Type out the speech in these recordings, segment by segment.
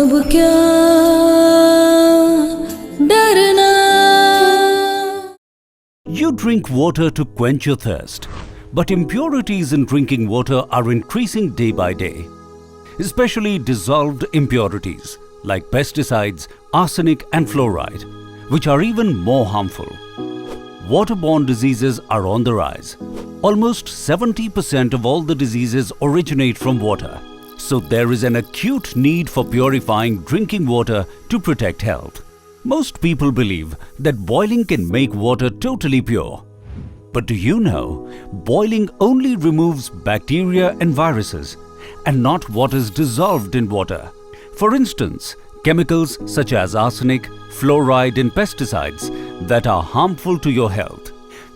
अब क्या डरना। You drink water to quench your thirst, but impurities in drinking water are increasing day by day, especially dissolved impurities like pesticides, arsenic and fluoride, which are even more harmful. Waterborne diseases are on the rise. Almost 70% of all the diseases originate from water. So there is an acute need for purifying drinking water to protect health. Most people believe that boiling can make water totally pure. But do you know, boiling only removes bacteria and viruses, and not what is dissolved in water. For instance, chemicals such as arsenic, fluoride and pesticides that are harmful to your health.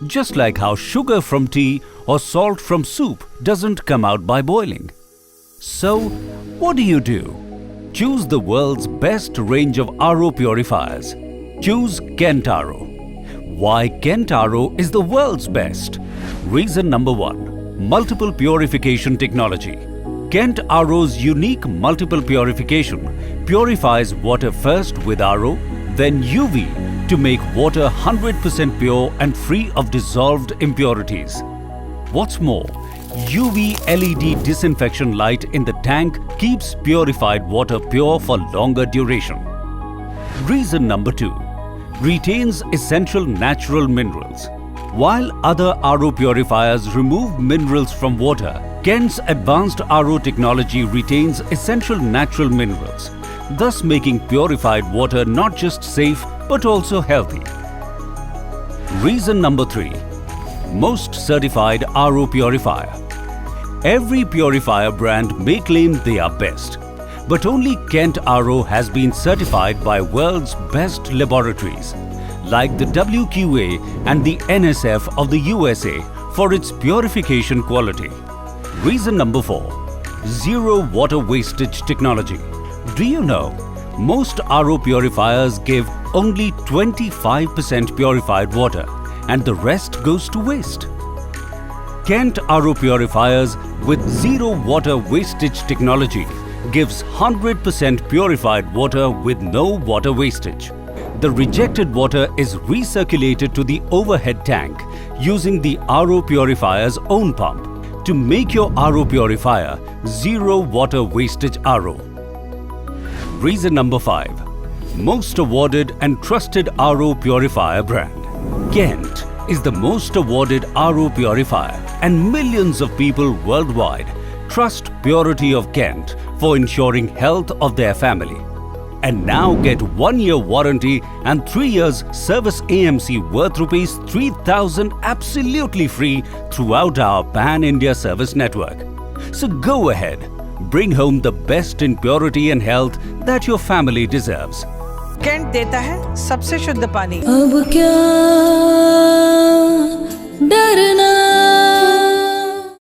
Just like how sugar from tea or salt from soup doesn't come out by boiling. So, what do? Choose the world's best range of RO purifiers. Choose Kent RO. Why Kent RO is the world's best? Reason number 1. Multiple purification technology. Kent RO's unique multiple purification purifies water first with RO, then UV to make water 100% pure and free of dissolved impurities. What's more, UV LED disinfection light in the tank keeps purified water pure for longer duration. Reason number 2. Retains essential natural minerals. While other RO purifiers remove minerals from water, Kent's advanced RO technology retains essential natural minerals, thus making purified water not just safe but also healthy. Reason number 3. Most certified RO purifier. Every purifier brand may claim they are best, but only Kent RO has been certified by world's best laboratories like the WQA and the NSF of the USA for its purification quality. Reason number 4. Zero water wastage technology. Do you know, most RO purifiers give only 25% purified water and the rest goes to waste. Kent RO purifiers with zero water wastage technology gives 100% purified water with no water wastage. The rejected water is recirculated to the overhead tank using the RO purifier's own pump to make your RO purifier zero water wastage RO. Reason number 5. Most awarded and trusted RO purifier brand. Kent is the most awarded RO purifier and millions of people worldwide trust purity of Kent for ensuring health of their family. And now get 1-year warranty and 3 years service AMC worth Rs 3,000 absolutely free throughout our pan-India service network. So go ahead, bring home the best in purity and health that your family deserves. Kent देता है सबसे शुद्ध पानी। अब क्या डरना।